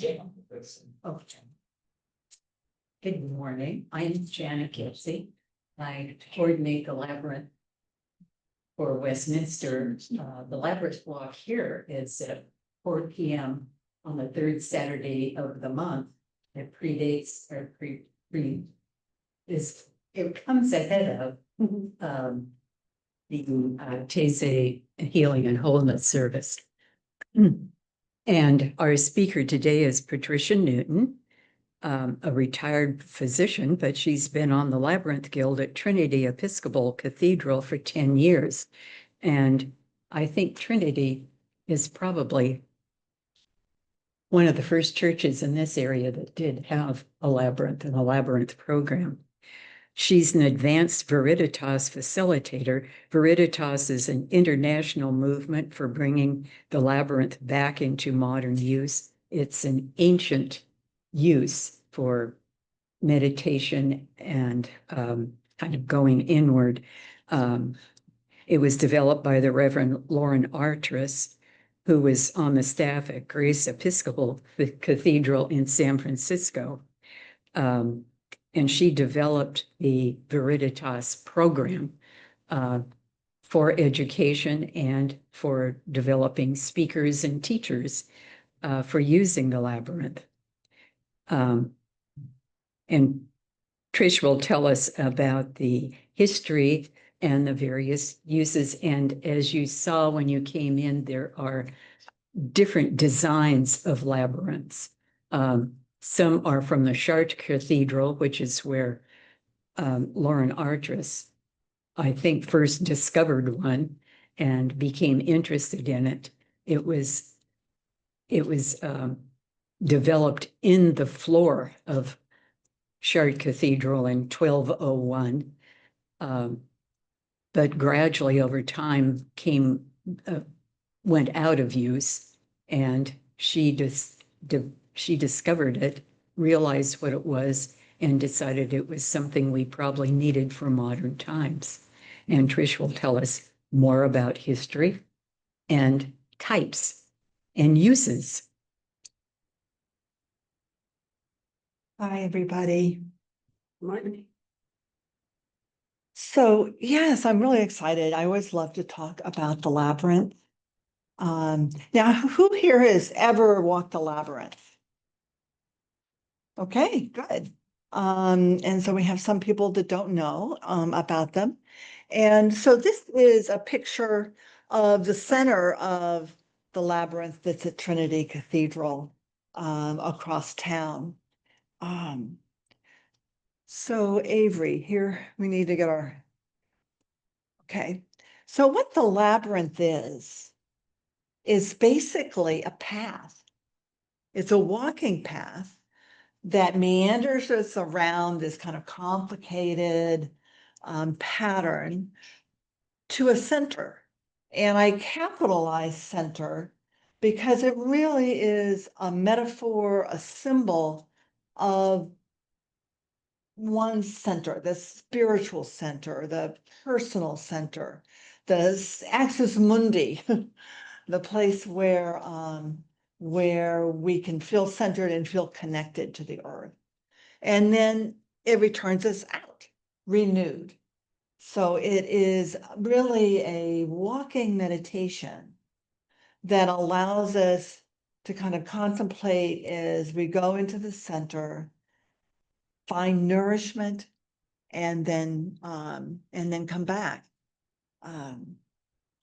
Okay. Good morning. I'm Janet Gipsy. I coordinate the Labyrinth for Westminster. The Labyrinth walk here is at 4 p.m. on the third Saturday of the month. It predates or it comes ahead of the Taizé Healing and Wholeness service. And our speaker today is Patricia Newton, a retired physician, but she's been on the Labyrinth Guild at Trinity Episcopal Cathedral for 10 years. And I think Trinity is probably one of the first churches in this area that did have a labyrinth and a labyrinth program. She's an advanced Veriditas facilitator. Veriditas is an international movement for bringing the labyrinth back into modern use. It's an ancient use for meditation and kind of going inward. It was developed by the Reverend Lauren Chartres, who was on the staff at Grace Episcopal Cathedral in San Francisco. And she developed the Veriditas program for education and for developing speakers and teachers for using the labyrinth. And Trish will tell us about the history and the various uses. And as you saw when you came in, there are different designs of labyrinths. Some are from the Chartres Cathedral, which is where Lauren Chartres, I think, first discovered one and became interested in it. It was developed in the floor of Chartres Cathedral in 1201, but gradually over time went out of use, and she discovered it, realized what it was, and decided it was something we probably needed for modern times. And Trish will tell us more about history and types and uses. Hi, everybody. Morning. So, yes, I'm really excited. I always love to talk about the labyrinth. Now, who here has ever walked the labyrinth? Okay, good. And so we have some people that don't know about them. And so this is a picture of the center of the labyrinth that's at Trinity Cathedral across town. So Avery, here we need to get our, okay. So what the labyrinth is basically a path. It's a walking path that meanders us around this kind of complicated pattern to a center. And I capitalize center because it really is a metaphor, a symbol of one center, the spiritual center, the personal center, the axis mundi, the place where we can feel centered and feel connected to the earth. And then it returns us out, renewed. So it is really a walking meditation that allows us to kind of contemplate as we go into the center, find nourishment, and then come back.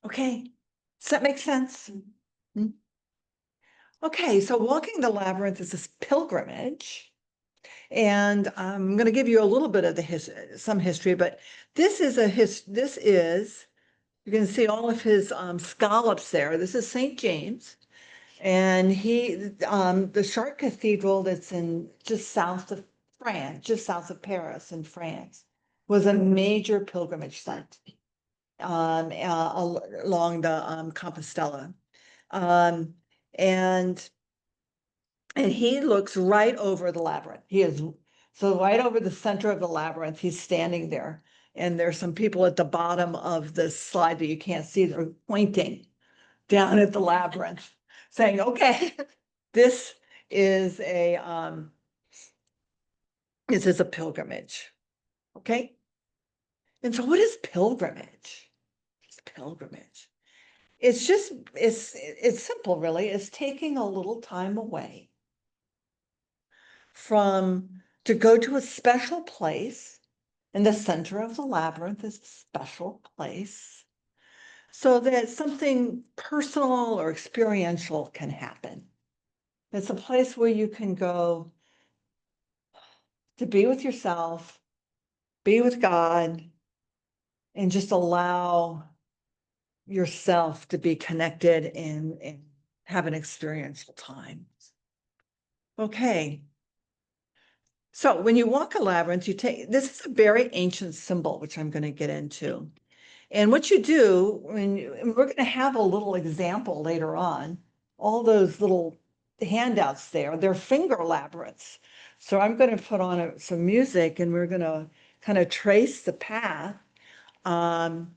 Okay, does that make sense? Mm-hmm. Okay, so walking the labyrinth is this pilgrimage, and I'm going to give you a little bit of some history, but this is you can see all of his scallops there. This is St. James, and the Chartres Cathedral that's just south of France, just south of Paris in France, was a major pilgrimage site along the Compostela. And he looks right over the labyrinth. So right over the center of the labyrinth, he's standing there. And there's some people at the bottom of the slide that you can't see. They're pointing down at the labyrinth, saying, okay, this is a pilgrimage. Okay. And so what is pilgrimage? It's pilgrimage. It's just, it's simple, really. It's taking a little time away to go to a special place. In the center of the labyrinth is a special place so that something personal or experiential can happen. It's a place where you can go to be with yourself, be with God, and just allow yourself to be connected and have an experiential time. Okay. So when you walk a labyrinth, this is a very ancient symbol, which I'm going to get into. And what you do, and we're going to have a little example later on, all those little handouts there, they're finger labyrinths. So I'm going to put on some music and we're going to kind of trace the path. And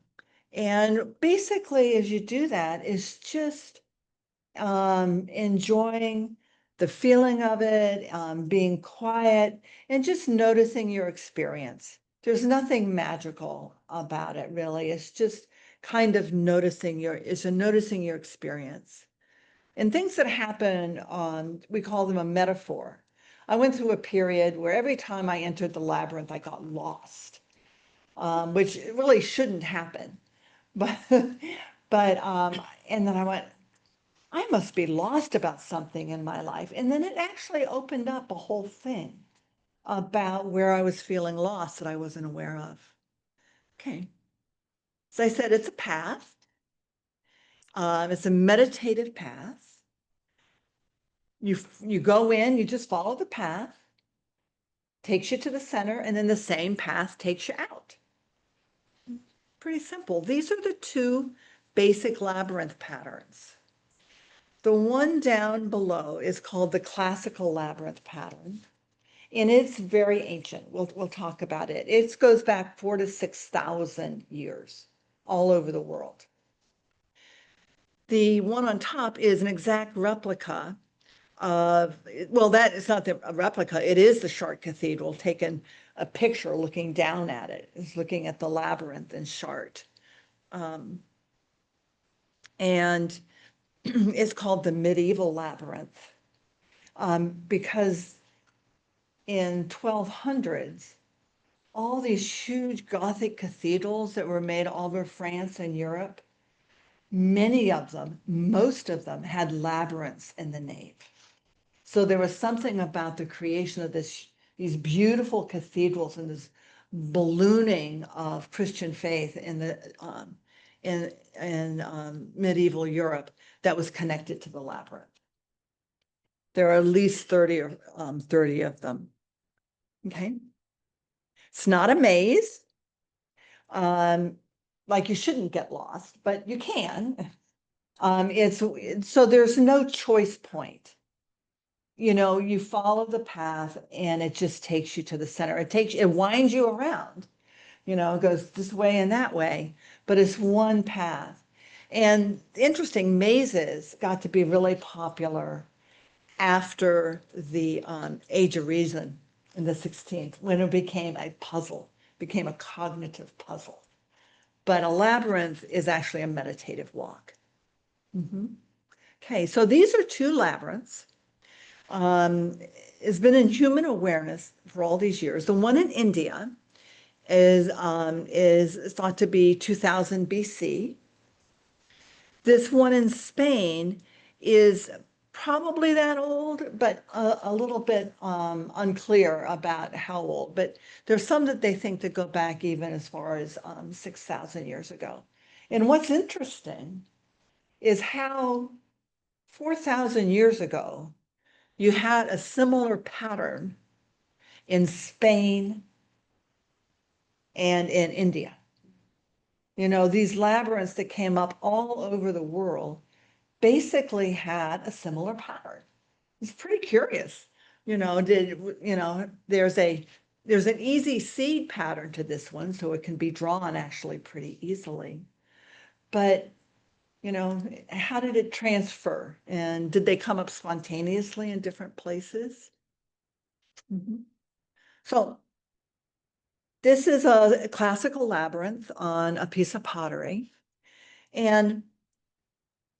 basically, as you do that, is just enjoying the feeling of it, being quiet, and just noticing your experience. There's nothing magical about it, really. It's just kind of noticing your experience. And things that happen we call them a metaphor. I went through a period where every time I entered the labyrinth, I got lost, which really shouldn't happen. But, and then I went, I must be lost about something in my life. And then it actually opened up a whole thing about where I was feeling lost that I wasn't aware of. Okay. So I said, it's a path. It's a meditative path. You go in, you just follow the path, takes you to the center, and then the same path takes you out. Pretty simple. These are the two basic labyrinth patterns. The one down below is called the classical labyrinth pattern. And it's very ancient. We'll talk about it. It goes back 4,000 to 6,000 years all over the world. The one on top is an exact replica of, well, that is not a replica. It is the Chartres Cathedral, taken a picture looking down at it. It's looking at the labyrinth in Chartres. And it's called the medieval labyrinth because in 1200s, all these huge Gothic cathedrals that were made all over France and Europe, many of them, most of them had labyrinths in the nave. So there was something about the creation of these beautiful cathedrals and this ballooning of Christian faith in medieval Europe that was connected to the labyrinth. There are at least 30 of them. Okay. It's not a maze. Like you shouldn't get lost, but you can. So there's no choice point. You know, you follow the path and it just takes you to the center. It winds you around, you know, it goes this way and that way, but it's one path. And interesting, mazes got to be really popular after the Age of Reason in the 16th, when it became a puzzle, became a cognitive puzzle. But a labyrinth is actually a meditative walk. Okay, so these are two labyrinths. It's been in human awareness for all these years. The one in India is thought to be 2000 BC. This one in Spain is probably that old, but a little bit unclear about how old. But there's some that they think that go back even as far as 6,000 years ago. And what's interesting is how 4,000 years ago, you had a similar pattern in Spain and in India. You know, these labyrinths that came up all over the world basically had a similar pattern. It's pretty curious. You know, there's an easy seed pattern to this one, so it can be drawn actually pretty easily. But You know, how did it transfer? And did they come up spontaneously in different places? So this is a classical labyrinth on a piece of pottery. And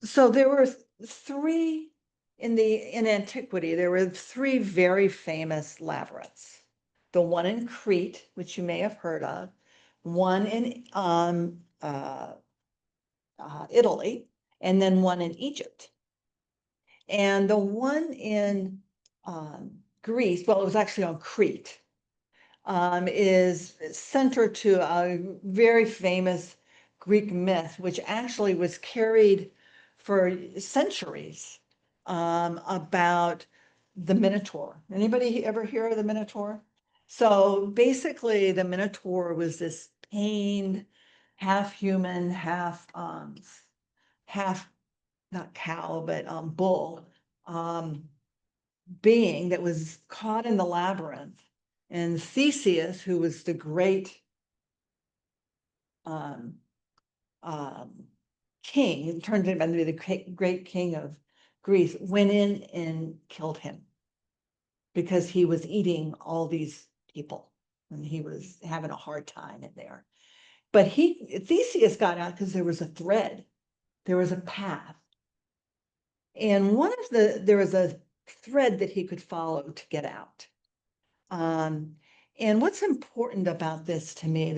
so there were three in antiquity, there were three very famous labyrinths. The one in Crete, which you may have heard of, one in Italy, and then one in Egypt. And the one in Greece, well, it was actually on Crete, is centered to a very famous Greek myth, which actually was carried for centuries, about the Minotaur. Anybody ever hear of the Minotaur? So basically, the Minotaur was this pained, half human, half not cow, but bull being that was caught in the labyrinth. And Theseus, who was the great king, turned him into the great king of Greece, went in and killed him because he was eating all these people and he was having a hard time in there. But Theseus got out because there was a thread, there was a path. And there was a thread that he could follow to get out. And what's important about this to me,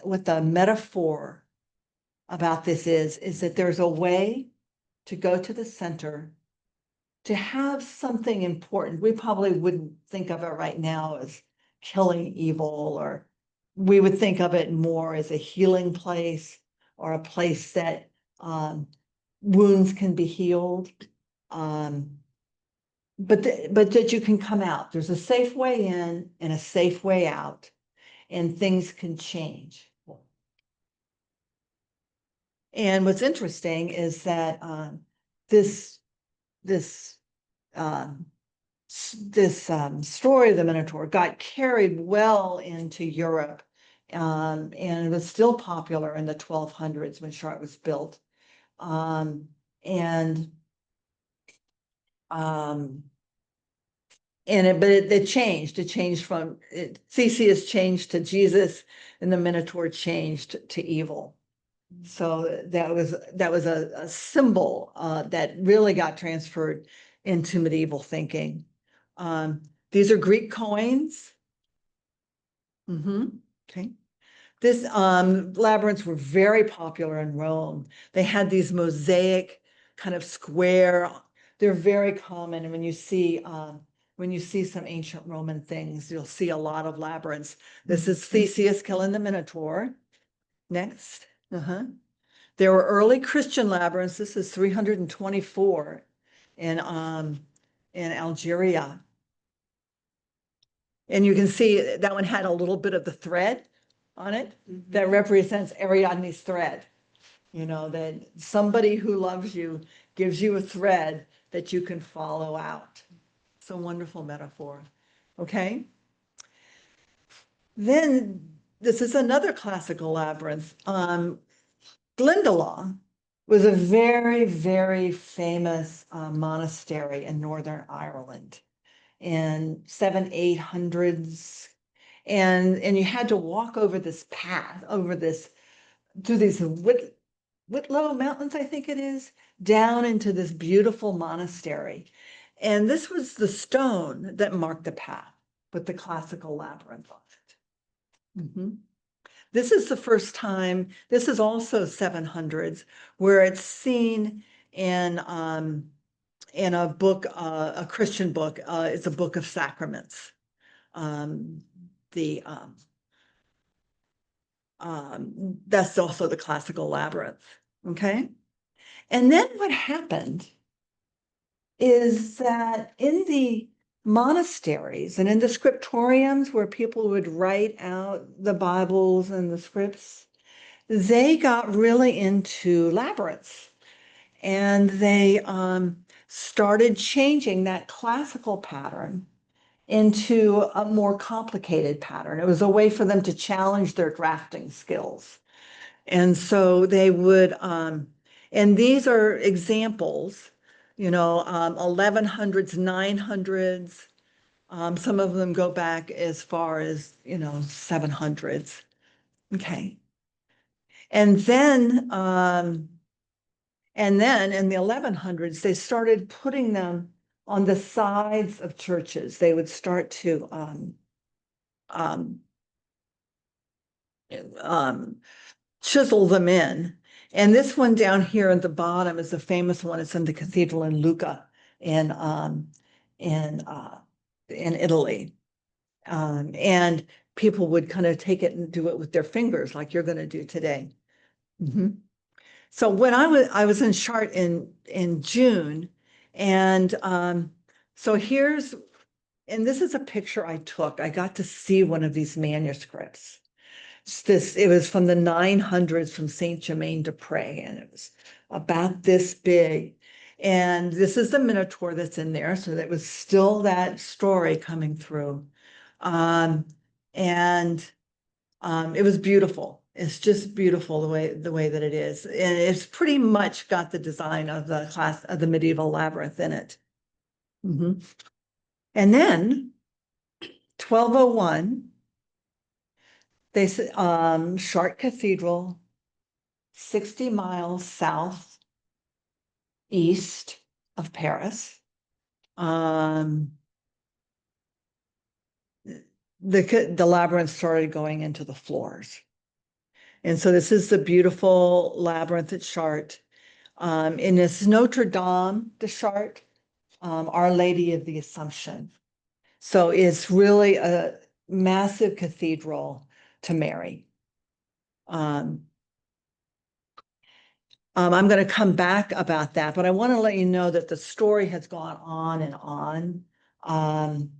what the metaphor about this is that there's a way to go to the center, to have something important. We probably wouldn't think of it right now as killing evil, or we would think of it more as a healing place or a place that wounds can be healed. But that you can come out. There's a safe way in and a safe way out, and things can change. And what's interesting is that this story of the Minotaur got carried well into Europe, and it was still popular in the 1200s when Chartres was built. But it changed. It changed from Theseus changed to Jesus, and the Minotaur changed to evil. So that was a symbol that really got transferred into medieval thinking. These are Greek coins. Okay. This labyrinths were very popular in Rome. They had these mosaic kind of square. They're very common, and when you see some ancient Roman things, you'll see a lot of labyrinths. This is Theseus killing the Minotaur. Next. There were early Christian labyrinths. This is 324 in Algeria. And you can see that one had a little bit of the thread on it that represents Ariadne's thread. You know, that somebody who loves you gives you a thread that you can follow out. It's a wonderful metaphor. Okay. Then this is another classical labyrinth. Glendalough was a very, very famous monastery in Northern Ireland in 700-800s. And you had to walk over this path, through these Whitlow Mountains, I think it is, down into this beautiful monastery. And this was the stone that marked the path with the classical labyrinth on it. This is the first time, this is also 700s, where it's seen in a book, a Christian book. It's a book of sacraments. That's also the classical labyrinth. Okay. And then what happened is that in the monasteries and in the scriptoriums where people would write out the Bibles and the scripts, they got really into labyrinths, and they started changing that classical pattern into a more complicated pattern. It was a way for them to challenge their drafting skills. And so they would And these are examples, 1100s, 900s. Some of them go back as far as, 700s. Okay. And then in the 1100s, they started putting them on the sides of churches. They would start to chisel them in. And this one down here at the bottom is the famous one. It's in the cathedral in Lucca in Italy. And people would kind of take it and do it with their fingers, like you're going to do today. So when I was in Chartres in June, and so and this is a picture I took. I got to see one of these manuscripts. It was from the 900s from Saint Germain de Prés, and it was about this big. And this is the Minotaur that's in there, so that was still that story coming through. It was beautiful. It's just beautiful the way that it is. And it's pretty much got the design of the medieval labyrinth in it. And then 1201, they said Chartres Cathedral, 60 miles south east of Paris. The labyrinth started going into the floors. And so this is the beautiful labyrinth at Chartres. In this Notre Dame de Chartres, Our Lady of the Assumption. So it's really a massive cathedral to Mary. I'm going to come back about that, but I want to let you know that the story has gone on and on.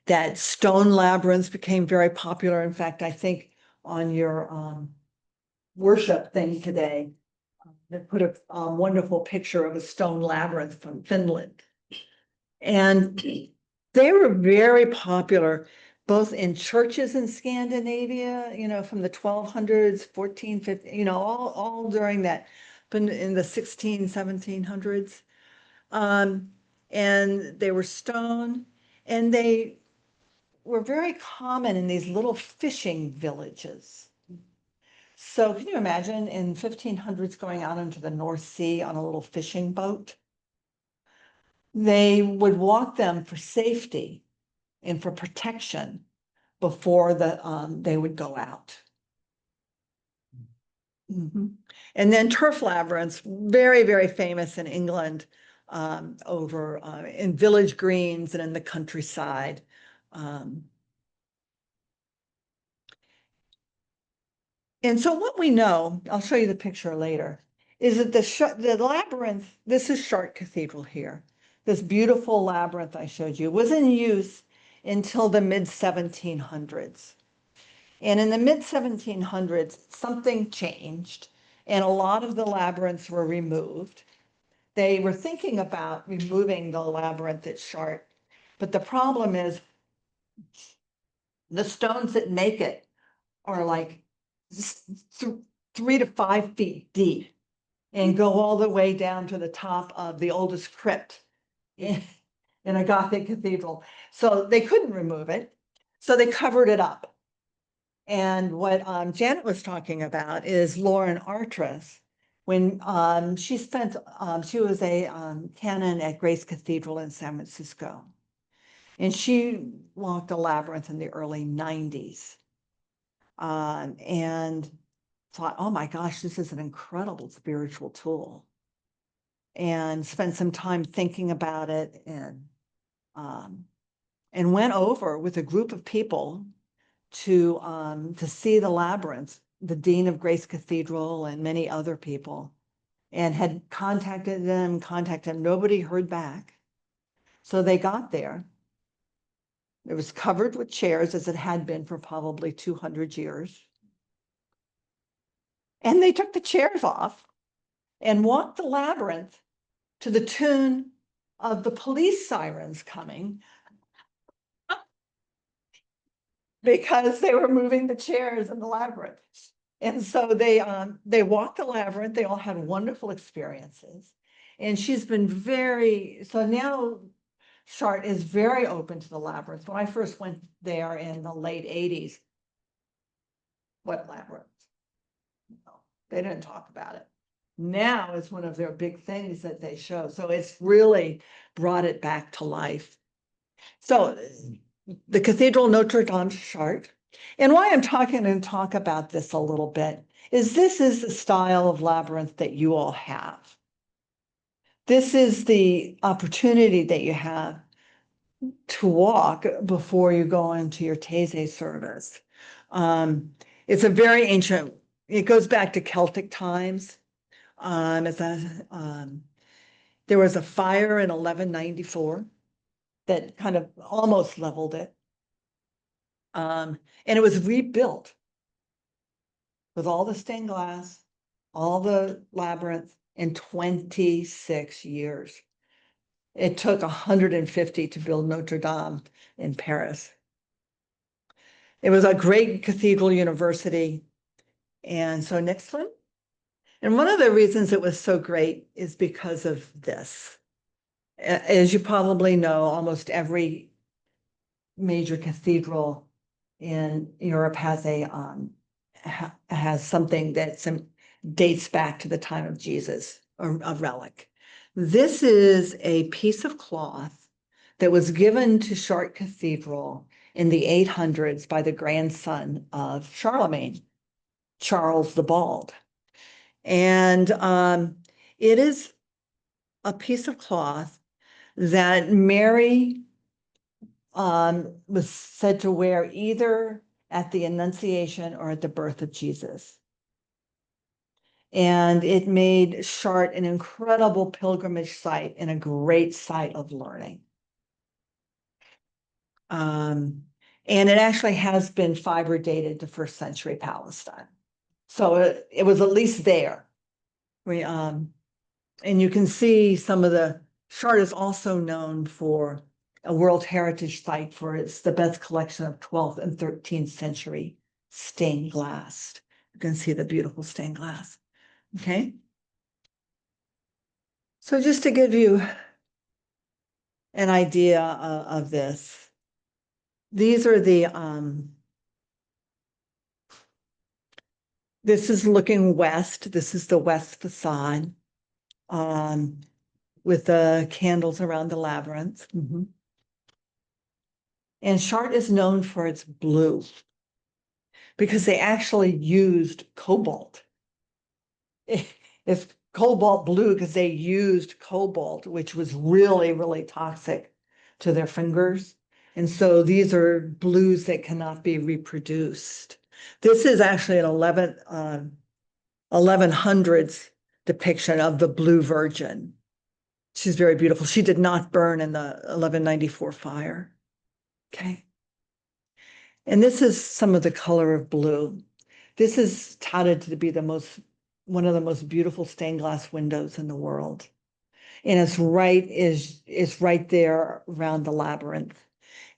That stone labyrinths became very popular. In fact, I think on your worship thing today, they put a wonderful picture of a stone labyrinth from Finland. And they were very popular both in churches in Scandinavia, from the 1200s, 1450, all during that, but in the 1700s. And they were stone, and they were very common in these little fishing villages. So can you imagine in 1500s going out into the North Sea on a little fishing boat? They would walk them for safety and for protection before they would go out. And then turf labyrinths, very, very famous in England, over in village greens and in the countryside. And so what we know, I'll show you the picture later, is that the labyrinth, this is Chartres Cathedral here. This beautiful labyrinth I showed you was in use until the mid-1700s. And in the mid-1700s, something changed, and a lot of the labyrinths were removed. They were thinking about removing the labyrinth at Chartres, but the problem is the stones that make it are like 3 to 5 feet deep and go all the way down to the top of the oldest crypt in a Gothic cathedral. So they couldn't remove it. So they covered it up. And what Janet was talking about is Lauren Artres. When she was a canon at Grace Cathedral in San Francisco. And she walked a labyrinth in the early 90s. And thought, oh my gosh, this is an incredible spiritual tool. And spent some time thinking about it, and went over with a group of people to see the labyrinth, the Dean of Grace Cathedral and many other people, and had contacted them. Nobody heard back. So they got there. It was covered with chairs, as it had been for probably 200 years. And they took the chairs off and walked the labyrinth to the tune of the police sirens coming, because they were moving the chairs in the labyrinth. And so they walked the labyrinth. They all had wonderful experiences. And she's been so now Chartres is very open to the labyrinth. When I first went there in the late 80s, what labyrinth? No, they didn't talk about it. Now it's one of their big things that they show. So it's really brought it back to life. So the Cathedral Notre Dame Chartres. And why I'm talk about this a little bit is this is the style of labyrinth that you all have. This is the opportunity that you have to walk before you go into your Taizé service. It's a very ancient, it goes back to Celtic times. There was a fire in 1194 that kind of almost leveled it. And it was rebuilt with all the stained glass, all the labyrinth in 26 years. It took 150 to build Notre Dame in Paris. It was a great cathedral university. And so next one. And one of the reasons it was so great is because of this. As you probably know, almost every major cathedral in Europe has something that dates back to the time of Jesus, or a relic. This is a piece of cloth that was given to Chartres Cathedral in the 800s by the grandson of Charlemagne, Charles the Bald. And it is a piece of cloth that Mary was said to wear either at the Annunciation or at the birth of Jesus. And it made Chartres an incredible pilgrimage site and a great site of learning. And it actually has been fiber dated to first century Palestine. So it was at least there. And you can see some of Chartres is also known for a World Heritage Site for it's the best collection of 12th and 13th century stained glass. You can see the beautiful stained glass. Okay. So just to give you an idea of this, these are this is looking west. This is the west facade with the candles around the labyrinth. And Chartres is known for its blue because they actually used cobalt. It's cobalt blue because they used cobalt, which was really, really toxic to their fingers. And so these are blues that cannot be reproduced. This is actually an 1100s depiction of the Blue Virgin. She's very beautiful. She did not burn in the 1194 fire. Okay. And this is some of the color of blue. This is touted to be one of the most beautiful stained glass windows in the world. And it's right there around the labyrinth.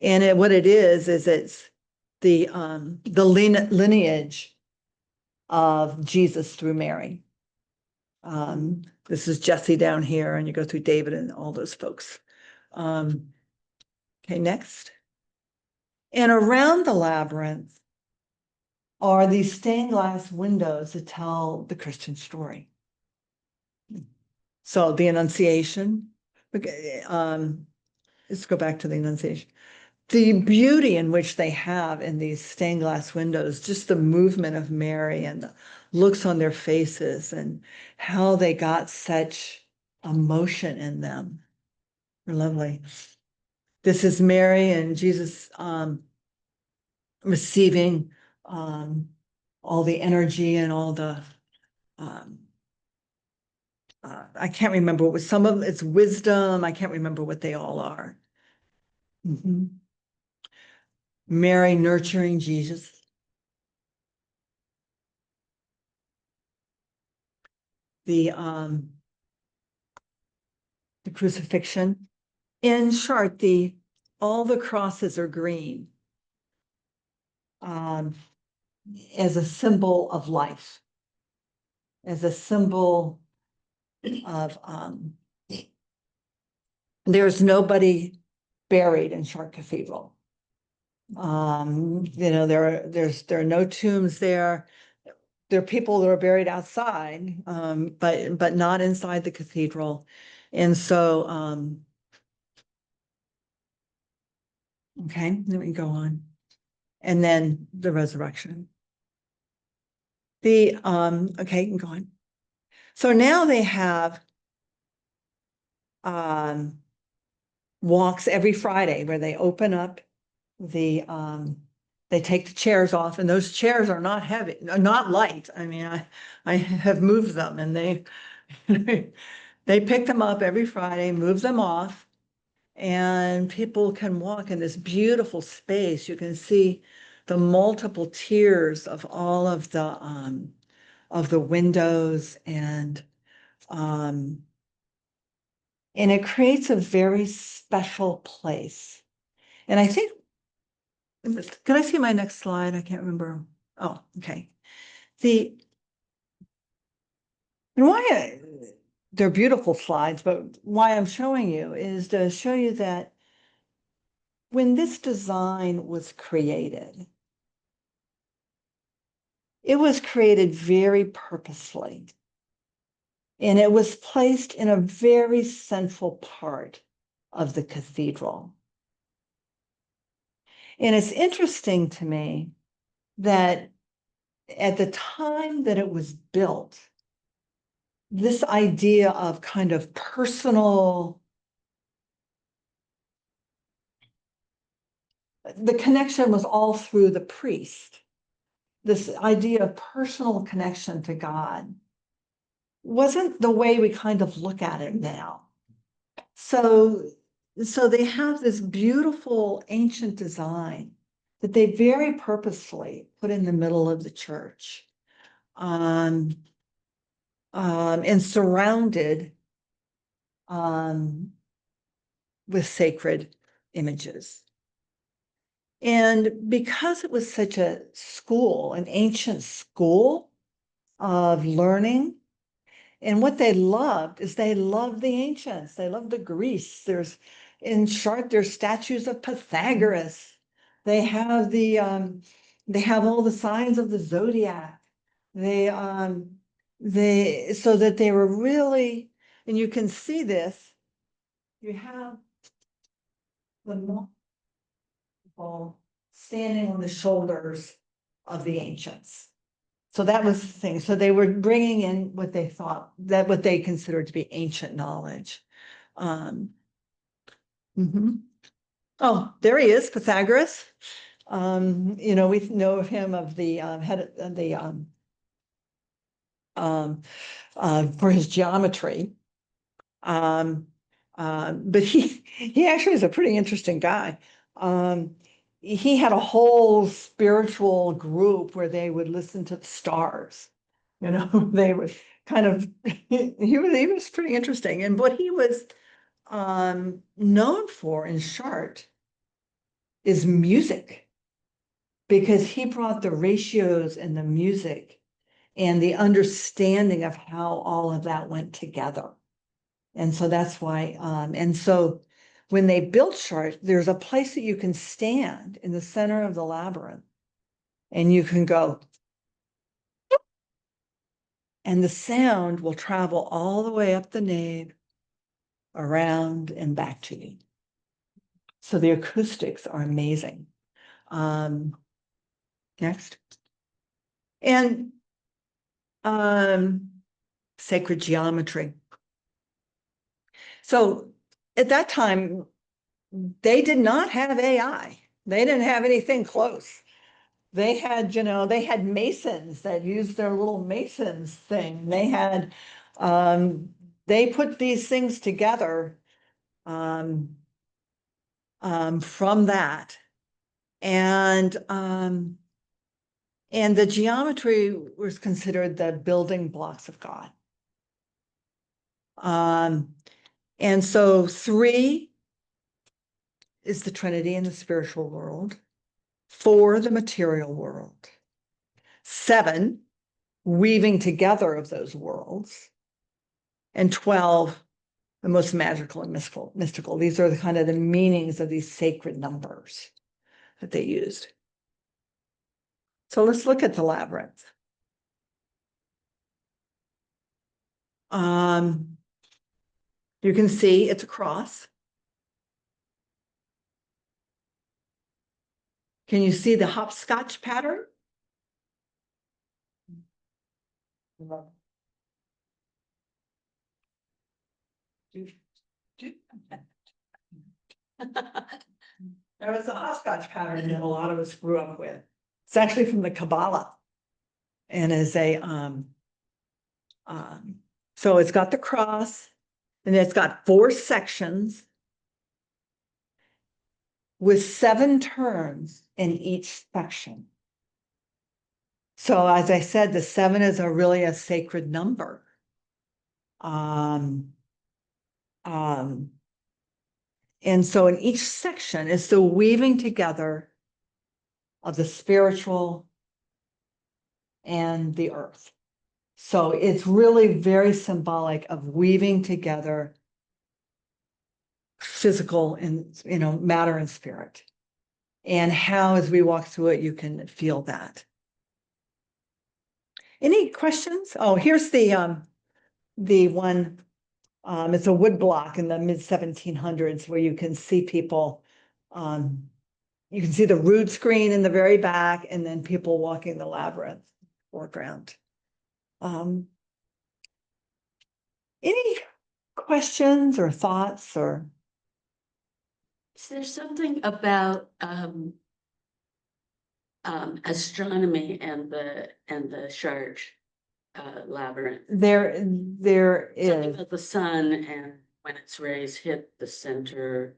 And what it is it's the lineage of Jesus through Mary. This is Jesse down here, and you go through David and all those folks. Okay, next. And around the labyrinth are these stained glass windows that tell the Christian story. So the Annunciation, let's go back to the Annunciation. The beauty in which they have in these stained glass windows, just the movement of Mary and the looks on their faces and how they got such emotion in them. They're lovely. This is Mary and Jesus receiving all the energy and all the I can't remember what was some of it's wisdom. I can't remember what they all are. Mary nurturing Jesus. The crucifixion. In Chartres, all the crosses are green. as a symbol of life, as a symbol of, there's nobody buried in Chartres Cathedral. There are no tombs there. There are people that are buried outside, but not inside the cathedral. And so, okay, let me go on. And then the resurrection. Okay, go on. So now they have walks every Friday where they open up they take the chairs off, and those chairs are not heavy, not light. I mean, I have moved them, and they they pick them up every Friday, move them off, and people can walk in this beautiful space. You can see the multiple tiers of all of the windows, and it creates a very special place. And I think, can I see my next slide? I can't remember. Oh, okay. And why they're beautiful slides, but why I'm showing you is to show you that when this design was created, it was created very purposely. And it was placed in a very central part of the cathedral. And it's interesting to me that at the time that it was built, this idea of kind of personal, the connection was all through the priest. This idea of personal connection to God wasn't the way we kind of look at it now. So they have this beautiful ancient design that they very purposefully put in the middle of the church, and surrounded with sacred images. And because it was such a school, an ancient school of learning, and what they loved is they loved the ancients. They loved the Greece. In Chartres, there's statues of Pythagoras. They have all the signs of the zodiac. So that they were really, and you can see this, you have the multiple standing on the shoulders of the ancients. So that was the thing. So they were bringing in what they considered to be ancient knowledge. Oh, there he is, Pythagoras. We know of him of the head of the for his geometry. But he actually is a pretty interesting guy. He had a whole spiritual group where they would listen to the stars. They would kind of, he was pretty interesting. And what he was known for in Chartres is music, because he brought the ratios and the music and the understanding of how all of that went together. And so that's why, and so when they built Chartres, there's a place that you can stand in the center of the labyrinth, and you can go, and the sound will travel all the way up the nave, around and back to you. So the acoustics are amazing. Next. And sacred geometry. So at that time, they did not have AI. They didn't have anything close. They had masons that used their little masons thing. They put these things together from that. And the geometry was considered the building blocks of God. And so 3 is the Trinity in the spiritual world, 4, the material world, 7 weaving together of those worlds, and 12 the most magical and mystical. These are the kind of the meanings of these sacred numbers that they used. So let's look at the labyrinth. You can see it's a cross. Can you see the hopscotch pattern? There was a hopscotch pattern that a lot of us grew up with. It's actually from the Kabbalah, and is a so it's got the cross, and it's got 4 sections with 7 turns in each section. So as I said, the 7 is really a sacred number. And so in each section is the weaving together of the spiritual and the earth. So it's really very symbolic of weaving together physical and, matter and spirit. And how, as we walk through it, you can feel that. Any questions? Oh, here's the one. It's a wood block in the mid 1700s where you can see people. You can see the rood screen in the very back, and then people walking the labyrinth foreground. Any questions or thoughts or? Is there something about astronomy and the Chartres labyrinth? There Something is. about the sun and when its rays hit the center.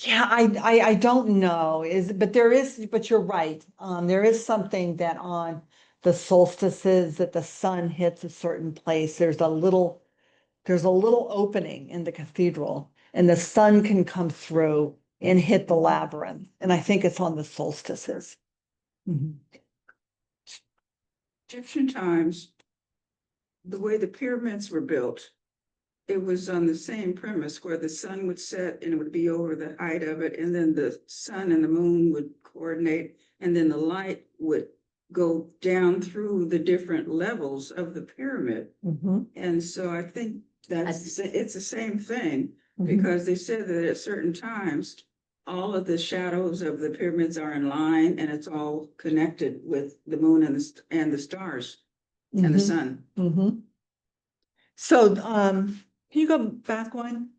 Yeah, I don't know, but you're right. There is something that on the solstices that the sun hits a certain place. There's a little opening in the cathedral, and the sun can come through and hit the labyrinth. And I think it's on the solstices. Egyptian times, the way the pyramids were built, it was on the same premise where the sun would set and it would be over the height of it, and then the sun and the moon would coordinate, and then the light would go down through the different levels of the pyramid. And so I think it's the same thing, because they said that at certain times, all of the shadows of the pyramids are in line, and it's all connected with the moon and the stars and the sun. So, can you go back one?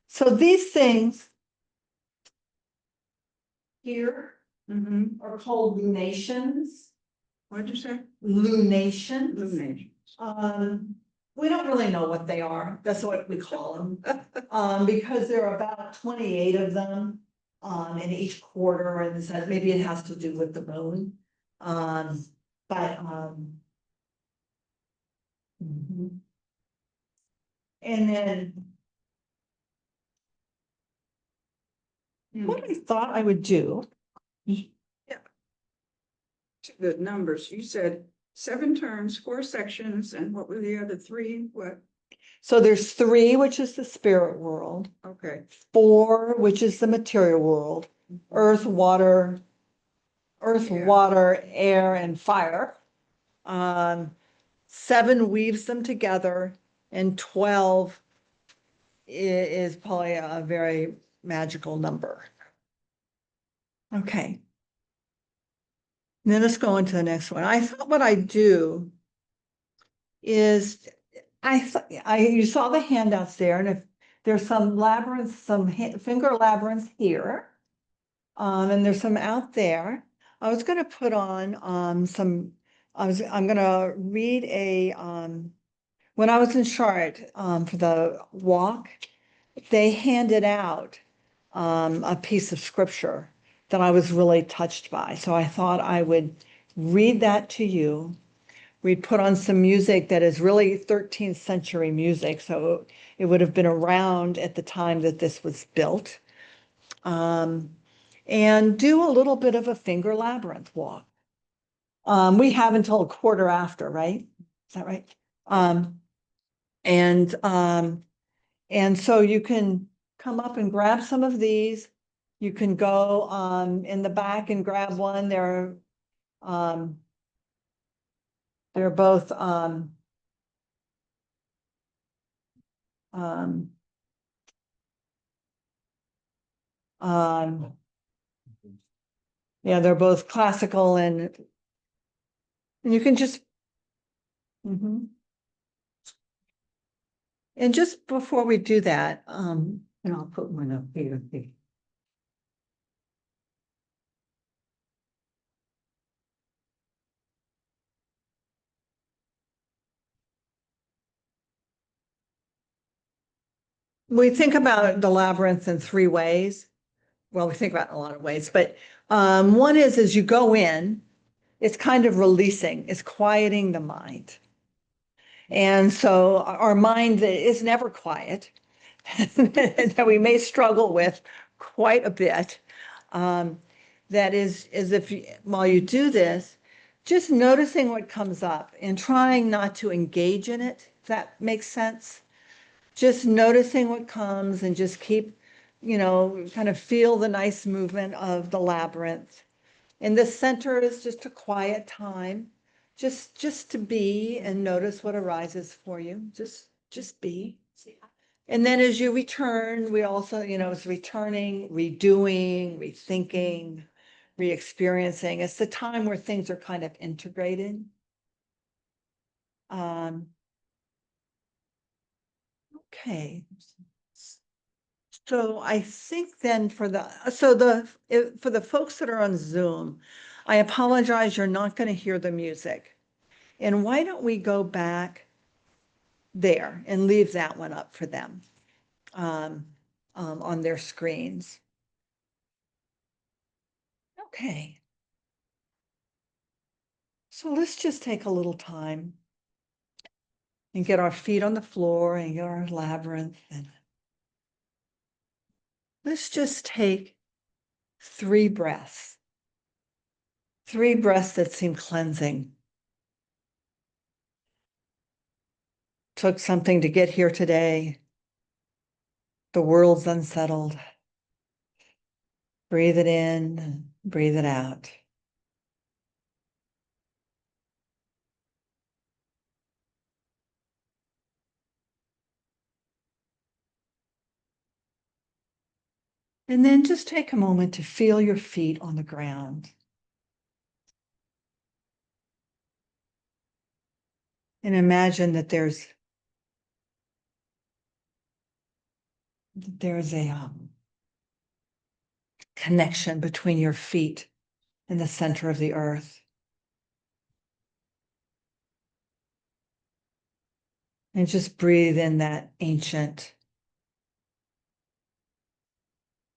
So these things here are called lunations. What'd you say? Lunations. Illumination. We don't really know what they are. That's what we call them. Because there are about 28 of them in each quarter, and so maybe it has to do with the moon. And then what I thought I would do. The numbers, you said 7 terms, 4 sections, and what were the other 3? What? So there's 3, which is the spirit world. Okay. 4, which is the material world. Earth, water, air, and fire. 7 weaves them together, and 12 is probably a very magical number. Okay. And then let's go into the next one. I thought what I'd do is, you saw the handouts there, and if there's some labyrinths, some finger labyrinths here, and there's some out there. I was going to put on I'm going to read when I was in Chartres for the walk, they handed out a piece of scripture that I was really touched by. So I thought I would read that to you. We'd put on some music that is really 13th century music. So it would have been around at the time that this was built. And and do a little bit of a finger labyrinth walk. We have until 1/4 after, right? Is that right? And so you can come up and grab some of these. You can go in the back and grab one. They're both yeah, they're both classical and you can just Mhm. And just before we do that, And I'll put one up here. we think about the labyrinth in 3 ways. Well, we think about it in a lot of ways, but one is as you go in, it's kind of releasing, it's quieting the mind. And so our mind is never quiet, that we may struggle with quite a bit. That is if while you do this, just noticing what comes up and trying not to engage in it, if that makes sense. Just noticing what comes and just keep, kind of feel the nice movement of the labyrinth. And the center is just a quiet time, just to be and notice what arises for you. Just be. And then as you return, we also, it's returning, redoing, rethinking, re-experiencing. It's the time where things are kind of integrated. Okay. So I think then for the folks that are on Zoom, I apologize, you're not going to hear the music. And why don't we go back there and leave that one up for them on their screens. Okay. So let's just take a little time and get our feet on the floor and get our labyrinth. And let's just take 3 breaths. 3 breaths that seem cleansing. Took something to get here today. The world's unsettled. Breathe it in, breathe it out. And then just take a moment to feel your feet on the ground. And imagine that there's a connection between your feet and the center of the earth. And just breathe in that ancient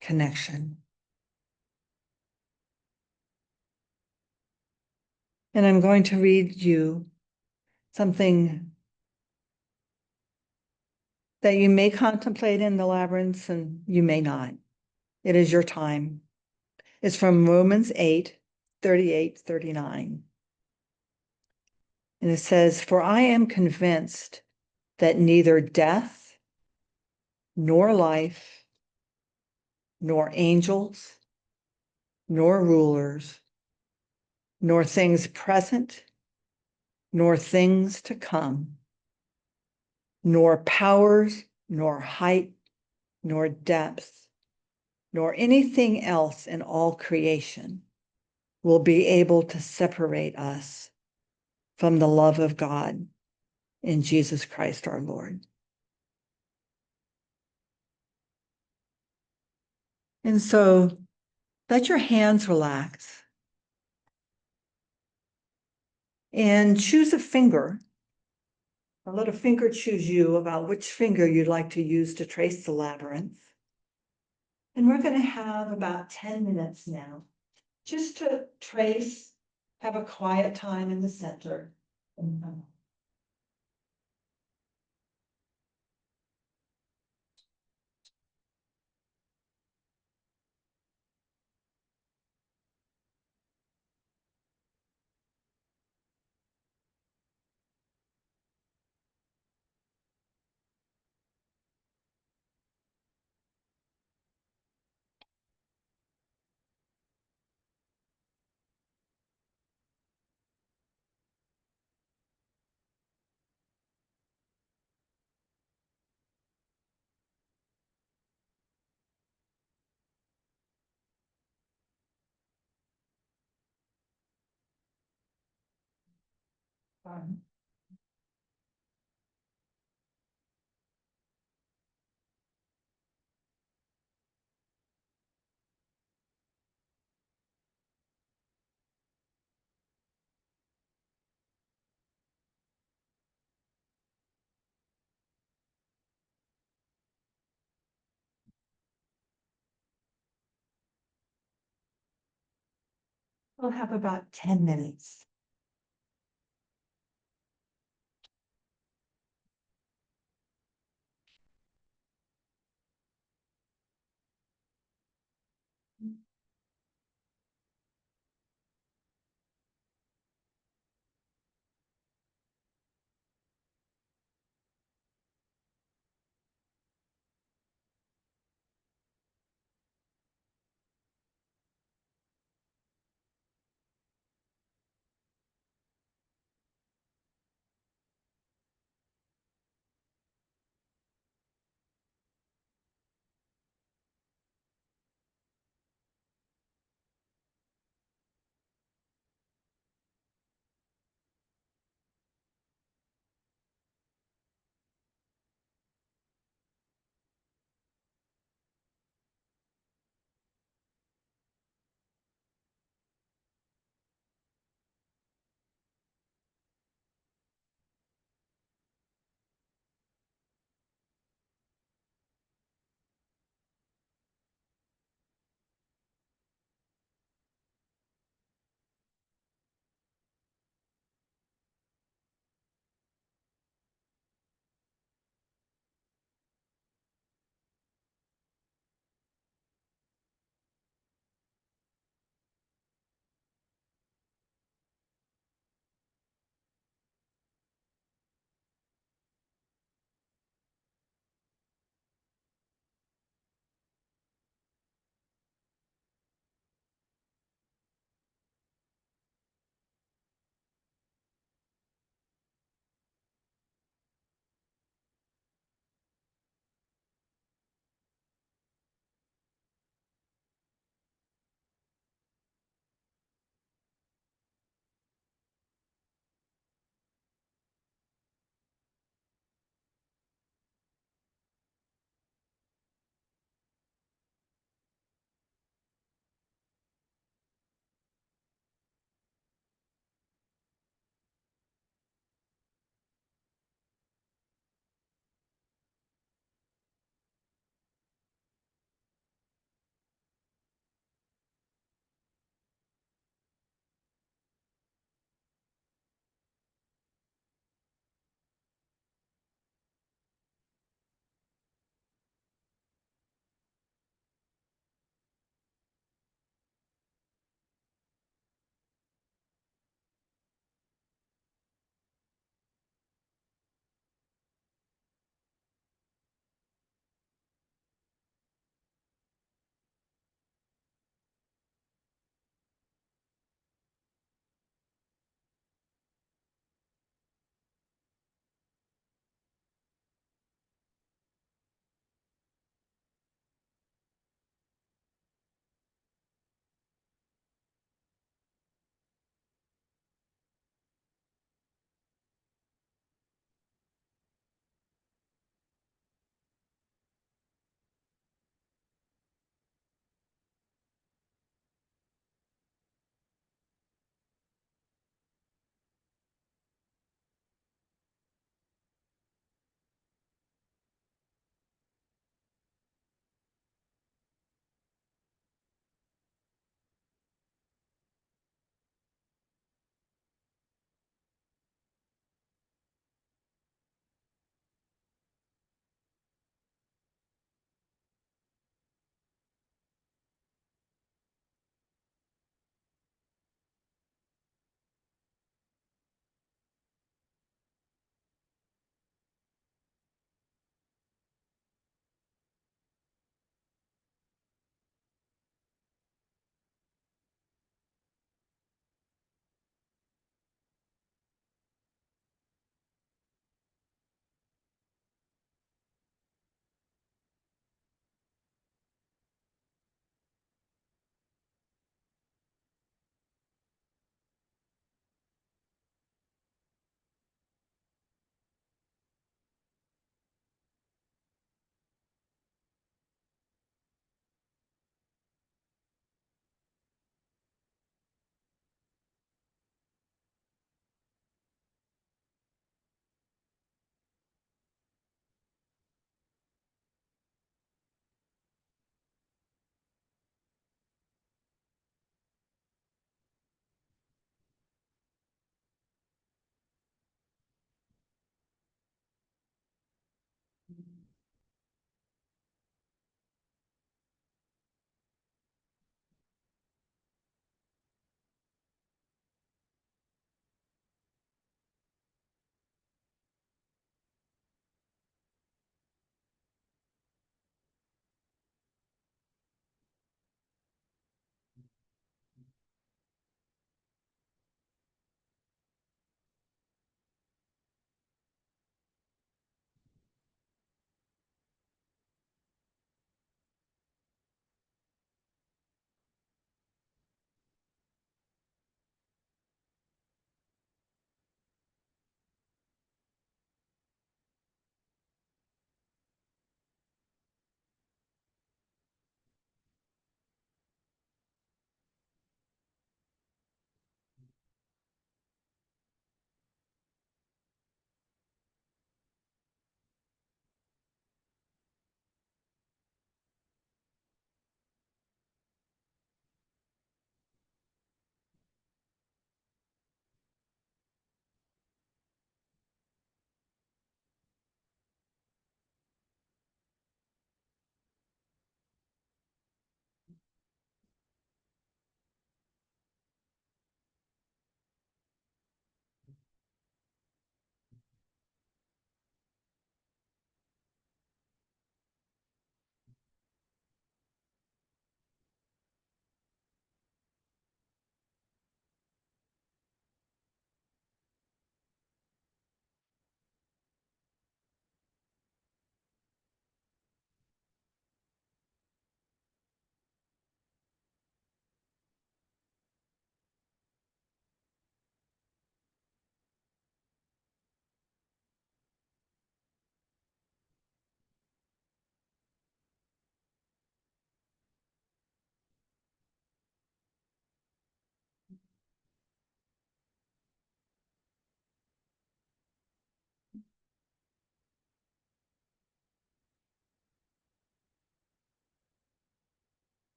connection. And I'm going to read you something that you may contemplate in the labyrinths and you may not. It is your time. It's from Romans 8:38-39. And it says, "For I am convinced that neither death, nor life, nor angels, nor rulers, nor things present, nor things to come, nor powers, nor height, nor depth, nor anything else in all creation will be able to separate us from the love of God in Jesus Christ our Lord." And so let your hands relax and choose a finger, or let a finger choose you about which finger you'd like to use to trace the labyrinth. And we're going to have about 10 minutes now just to trace, have a quiet time in the center. We'll have about 10 minutes.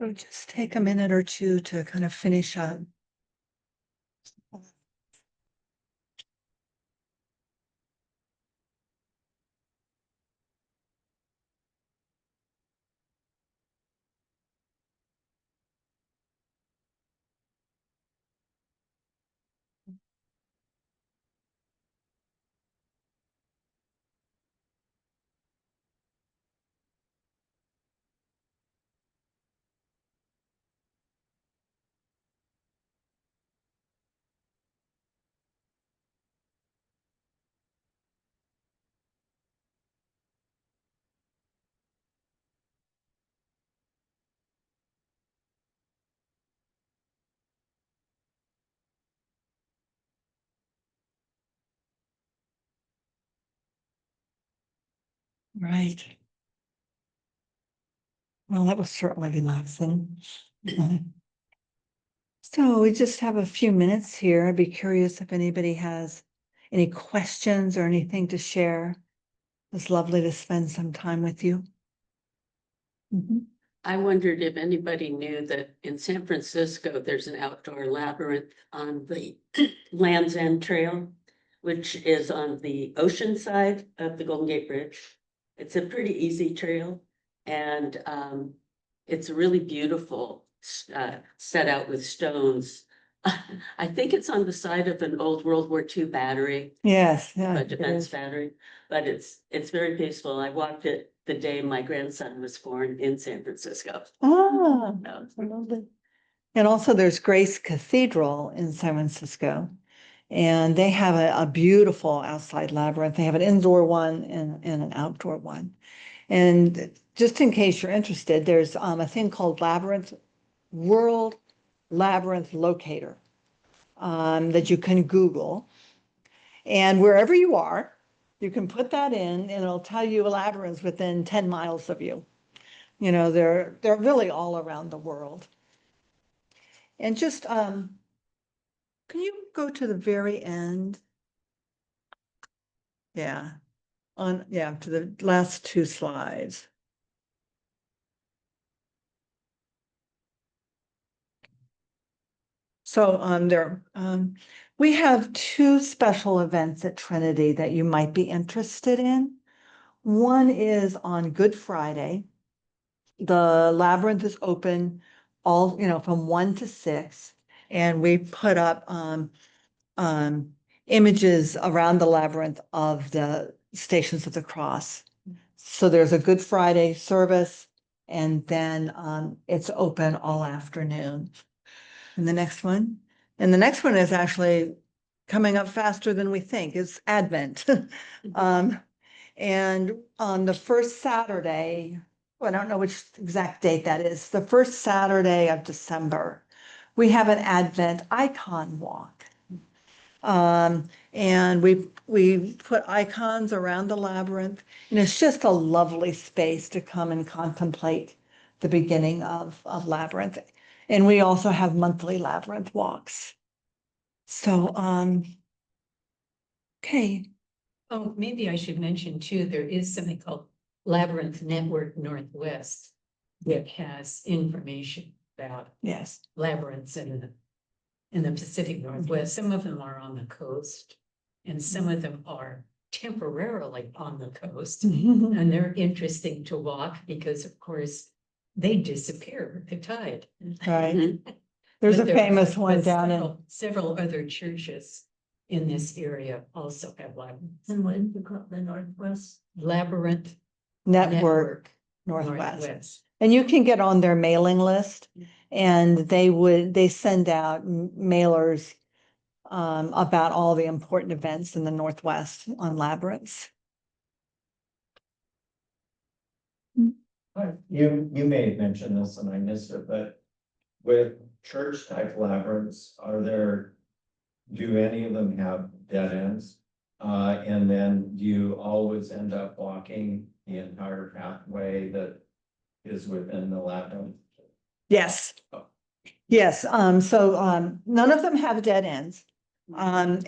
So just take a minute or two to kind of finish up. Right. Well, that was certainly relaxing. So we just have a few minutes here. I'd be curious if anybody has any questions or anything to share. It's lovely to spend some time with you. Mhm. I wondered if anybody knew that in San Francisco, there's an outdoor labyrinth on the Land's End Trail, which is on the ocean side of the Golden Gate Bridge. It's a pretty easy trail, and it's really beautiful, set out with stones. I think it's on the side of an old World War II battery, Yes, yeah. a it defense is. battery, but it's very peaceful. I walked it the day my grandson was born in San Francisco. Ah, That was- lovely. And also there's Grace Cathedral in San Francisco. And they have a beautiful outside labyrinth. They have an indoor one and an outdoor one. And just in case you're interested, there's a thing called World Labyrinth Locator that you can Google. And wherever you are, you can put that in and it'll tell you labyrinths within 10 miles of you. You know, they're really all around the world. And just, can you go to the very end? Yeah, to the last two slides. So we have two special events at Trinity that you might be interested in. One is on Good Friday. The labyrinth is open all, from 1 to 6, and we put up images around the labyrinth of the Stations of the Cross. So there's a Good Friday service, and then it's open all afternoon. And the next one is actually coming up faster than we think. It's Advent. And on the first Saturday, well, I don't know which exact date that is, the first Saturday of December, we have an Advent icon walk. And we put icons around the labyrinth, and it's just a lovely space to come and contemplate the beginning of Labyrinth. And we also have monthly labyrinth walks. So, okay. Oh, maybe I should mention too, there is something called Labyrinth Network Northwest that has information about Yes. labyrinths in the Pacific Northwest. Some of them are on the coast and some of them are temporarily on the coast. And they're interesting to walk because, of course, they disappear with the tide. Right. There's But a famous one but down in, several other churches in this area also have labyrinths. And what is it called, the Northwest? Labyrinth Network Northwest. And you can get on their mailing list, and they send out mailers about all the important events in the Northwest on labyrinths. You may have mentioned this and I missed it, but with church type labyrinths, do any of them have dead ends? And then do you always end up walking the entire pathway that is within the labyrinth? Yes. Yes, so none of them have dead ends. And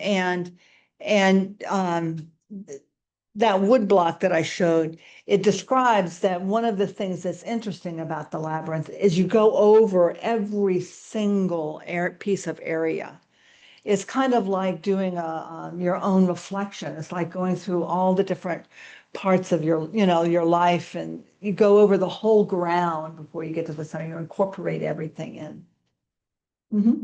that wood block that I showed, it describes that one of the things that's interesting about the labyrinth is you go over every single piece of area. It's kind of like doing your own reflection. It's like going through all the different parts of your, your life, and you go over the whole ground before you get to the center. You incorporate everything in.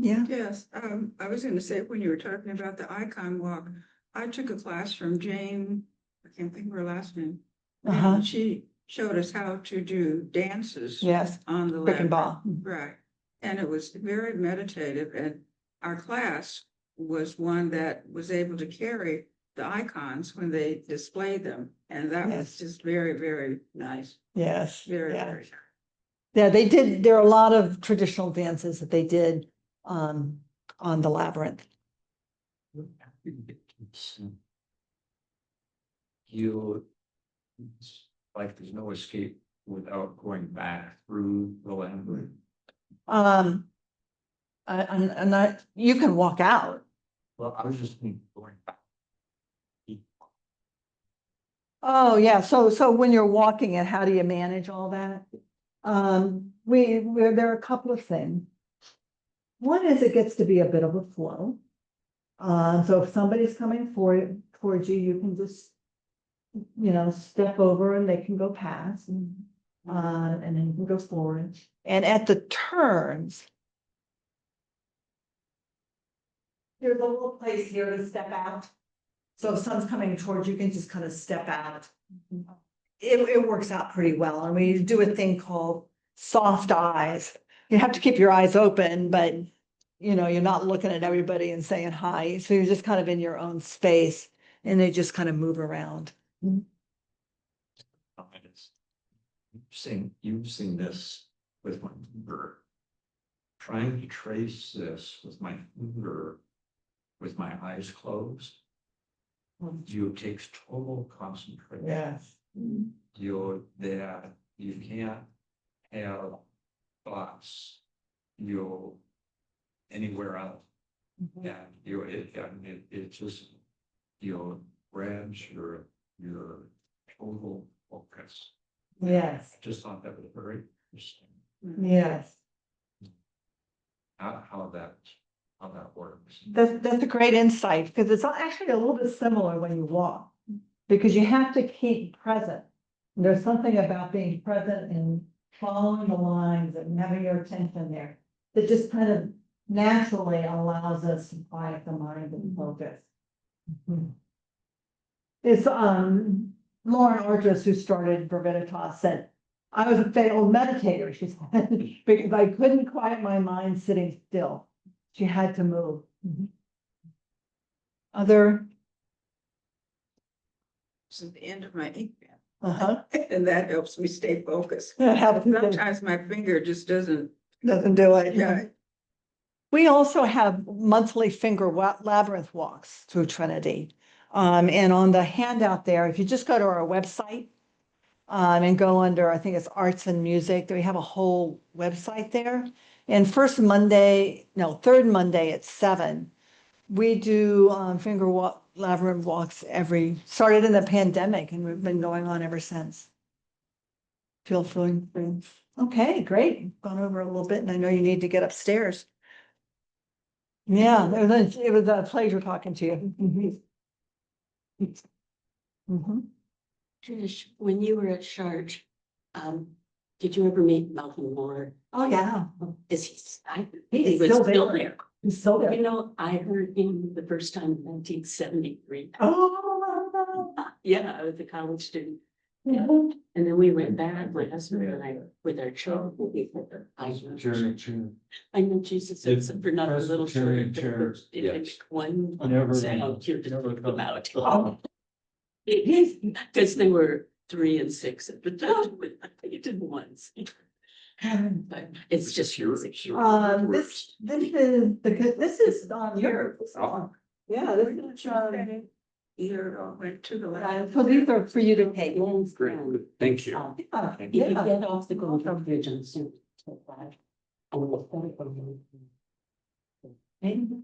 Yeah. Yes, I was gonna say, when you were talking about the icon walk, I took a class from Jane, I can't think of her last name. Uh-huh. And she showed us how to do dances Yes. on the Brick and labyrinth. ball. Right, and it was very meditative, and our class was one that was able to carry the icons when they displayed them, and that was Yes. just very, very nice, Yes. very, Yeah. very. Yeah, they did. There are a lot of traditional dances that they did on the labyrinth. You, it's like there's no escape without going back through the labyrinth. I'm not, you can walk out. Well, I was just thinking going back. Oh, yeah. So when you're walking it, how do you manage all that? There are a couple of things. One is it gets to be a bit of a flow. So if somebody's coming towards you, you can just, step over and they can go past, and then you can go forward. And at the turns, there's a little place here to step out. So if someone's coming towards you, you can just kind of step out. It works out pretty well. And we do a thing called soft eyes. You have to keep your eyes open, but you're not looking at everybody and saying hi. So you're just kind of in your own space, and they just kind of move around. You've seen this with my finger. Trying to trace this with my finger, with my eyes closed. Takes total concentration. Yes. You can't have thoughts, anywhere else. And it just, grabs your total focus. Yes. I just thought that was very interesting, Yes. how that works. That's a great insight, because it's actually a little bit similar when you walk, because you have to keep present. There's something about being present and following the lines and having your attention there that just kind of naturally allows us to quiet the mind and focus. It's Lauren Argis, who started Veritas, said, I was a failed meditator, she said, because I couldn't quiet my mind sitting still. She had to move. Other. It's at the end of my ink pen. Uh-huh. And that helps me stay focused. Doesn't Sometimes my finger just doesn't. do it. Yeah. We also have monthly finger labyrinth walks through Trinity. And on the handout there, if you just go to our website, and go under, I think it's arts and music, we have a whole website there. And third Monday at 7, we do labyrinth walks started in the pandemic, and we've been going on ever since. Feel free. Okay, great. Gone over a little bit, and I know you need to get upstairs. Yeah, it was a pleasure talking to you. Trish, when you were at Chartres, did you ever meet Malcolm Moore? Oh, yeah. Is He's was still there. He's still there. I heard him the first time in 1973. Oh. Yeah, I was a college student. Yeah. And then we went back, my husband and I, with our children. I know Jesus, except for not a little short. It's one sound, you're just put them out. Because they were 3 and 6 at the time. I did once. But it's just music. This is on your. Yeah, this is Went to the lab. so these are for you to take. Great, thank you. If you get off the Golden Bridge and